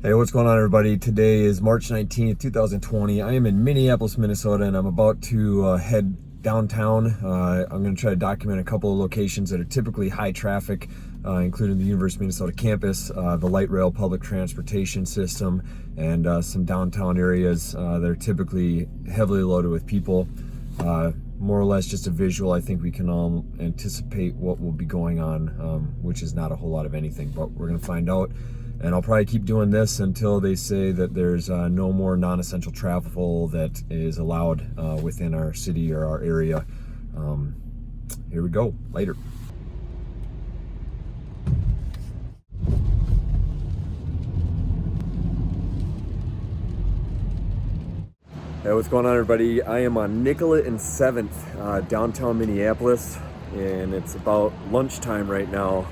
Hey, what's going on, everybody? Today is March 19th, 2020. I am in Minneapolis, Minnesota, and I'm about to head downtown. I'm going to try to document a couple of locations that are typically high traffic, including the University of Minnesota campus, the light rail public transportation system, and some downtown areas that are typically heavily loaded with people. More or less just a visual. I think we can all anticipate what will be going on, which is not a whole lot of anything, but we're going to find out. And I'll probably keep doing this until they say that there's no more non-essential travel that is allowed within our city or our area. Here we go. Later. Hey, what's going on, everybody? I am on Nicollet and 7th, downtown Minneapolis, and it's about lunchtime right now.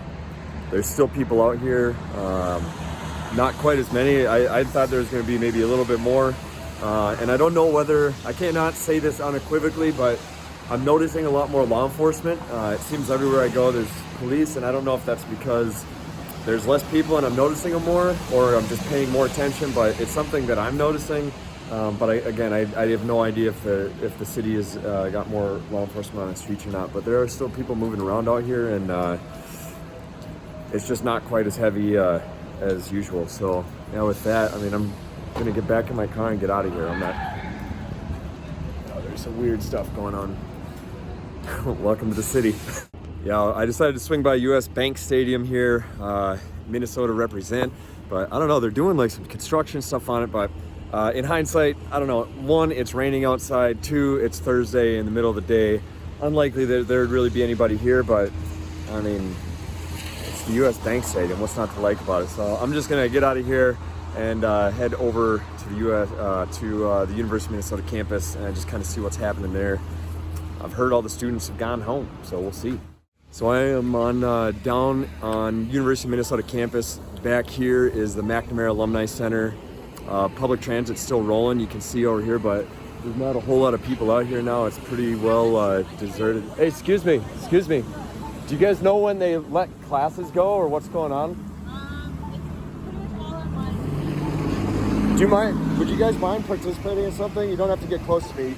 There's still people out here, not quite as many. I thought there was going to be maybe a little bit more, and I don't know whether, I cannot say this unequivocally, but I'm noticing a lot more law enforcement. It seems everywhere I go there's police, and I don't know if that's because there's less people and I'm noticing them more, or I'm just paying more attention, but it's something that I'm noticing. But I have no idea if the city has got more law enforcement on the streets or not, but there are still people moving around out here, and it's just not quite as heavy as usual. So, yeah, with that, I mean, I'm gonna get back in my car and get out of here. I'm not, there's some weird stuff going on. Welcome to the city. Yeah, I decided to swing by US Bank Stadium here, Minnesota represent, but I don't know, they're doing like some construction stuff on it, but in hindsight, I don't know. One, it's raining outside. Two, it's Thursday in the middle of the day. Unlikely that there'd really be anybody here, but I mean, the US Bank Stadium, what's not to like about it? So I'm just gonna get out of here and head over to the the University of Minnesota campus and just kind of see what's happening there. I've heard all the students have gone home, so we'll see. So I am on down on University of Minnesota campus. Back here is the McNamara Alumni Center. Public transit's still rolling, you can see over here, but there's not a whole lot of people out here now. It's pretty well deserted. Hey, excuse me. Do you guys know when they let classes go or what's going on? It's pretty much all at once. Do you mind? Would you guys mind participating in something? You don't have to get close to me.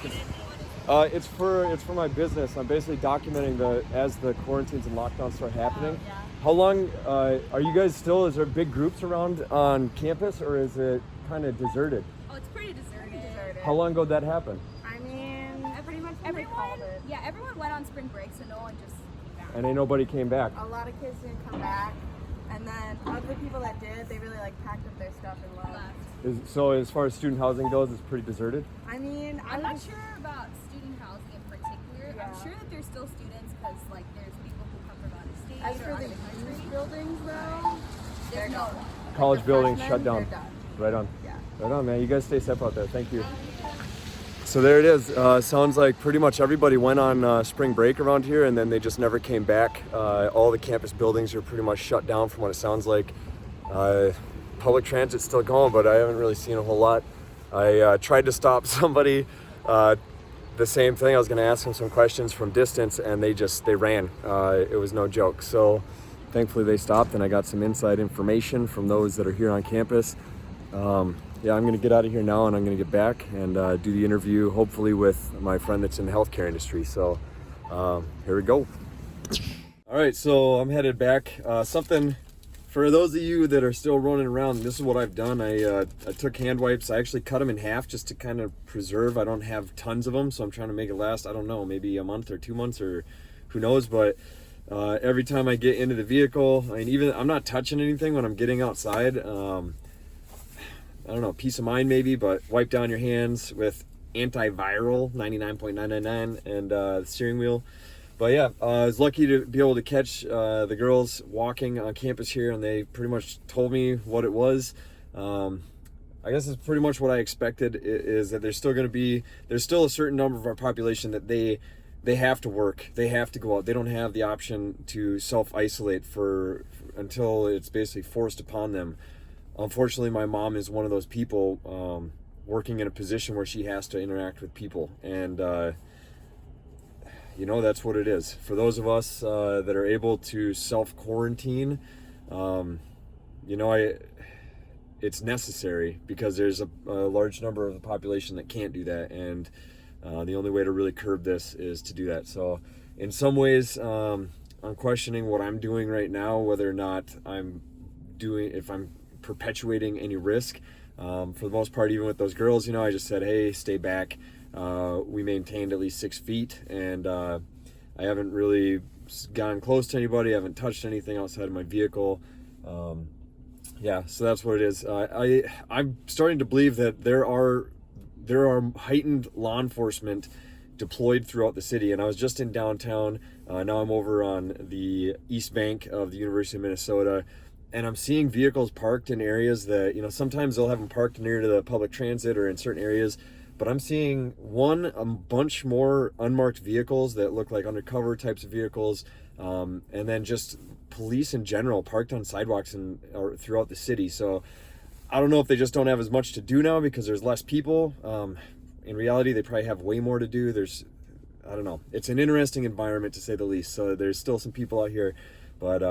It's for my business. I'm basically documenting as the quarantines and lockdowns start happening. Yeah. How long are you guys still? Is there big groups around on campus, or is it kind of deserted? Oh, it's pretty deserted. How long ago did that happen? I mean, pretty much everyone went on spring break, so no one just came back. And ain't nobody came back. A lot of kids didn't come back, and then of the people that did, they really packed up their stuff and left. So as far as student housing goes, it's pretty deserted? I mean, I'm not sure about student housing in particular. Yeah. I'm sure that there's still students because there's people who come from out of state as or for out the of the country. youth buildings though, There's no one. College the buildings freshmen, shut down. they're done. Right on. Yeah. Right on, man. You guys stay safe out there. Thank you. So there it is. Sounds like pretty much everybody went on spring break around here, and then they just never came back. All the campus buildings are pretty much shut down from what it sounds like. Public transit's still going, but I haven't really seen a whole lot. I tried to stop somebody, the same thing. I was going to ask them some questions from distance, and they ran. It was no joke. So thankfully they stopped, and I got some inside information from those that are here on campus. Yeah, I'm going to get out of here now, and I'm going to get back and do the interview, hopefully with my friend that's in the healthcare industry. So here we go. All right, so I'm headed back. Something for those of you that are still running around, this is what I've done. I took hand wipes. I actually cut them in half just to kind of preserve. I don't have tons of them, so I'm trying to make it last, I don't know, maybe a month or 2 months or who knows, but every time I get into the vehicle, I mean, I'm not touching anything when I'm getting outside. I don't know, peace of mind maybe, but wipe down your hands with antiviral 99.999 and the steering wheel. But yeah, I was lucky to be able to catch the girls walking on campus here, and they pretty much told me what it was. I guess it's pretty much what I expected, is that there's still a certain number of our population that they have to work, they have to go out, they don't have the option to self-isolate until it's basically forced upon them. Unfortunately, my mom is one of those people working in a position where she has to interact with people, and that's what it is. For those of us that are able to self-quarantine, it's necessary because there's a large number of the population that can't do that, and the only way to really curb this is to do that. So in some ways, I'm questioning what I'm doing right now, whether or not if I'm perpetuating any risk. For the most part, even with those girls, I just said, hey, stay back. We maintained at least 6 feet, and I haven't really gone close to anybody. I haven't touched anything outside of my vehicle. Yeah, so that's what it is. I'm starting to believe that there are heightened law enforcement deployed throughout the city. And I was just in downtown. Now I'm over on the east bank of the University of Minnesota, and I'm seeing vehicles parked in areas that, sometimes they'll have them parked near to the public transit or in certain areas. But I'm seeing a bunch more unmarked vehicles that look like undercover types of vehicles, and then just police in general parked on sidewalks or throughout the city. So I don't know if they just don't have as much to do now because there's less people. In reality, they probably have way more to do. I don't know. It's an interesting environment to say the least. So there's still some people out here, but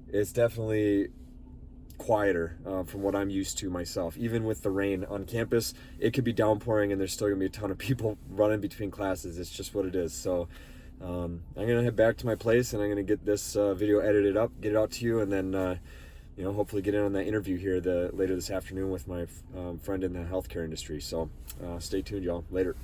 it's definitely quieter from what I'm used to myself. Even with the rain on campus, it could be downpouring and there's still gonna be a ton of people running between classes. It's just what it is. So I'm gonna head back to my place and I'm gonna get this video edited up, get it out to you, and then hopefully get in on that interview here later this afternoon with my friend in the healthcare industry. So stay tuned, y'all. Later.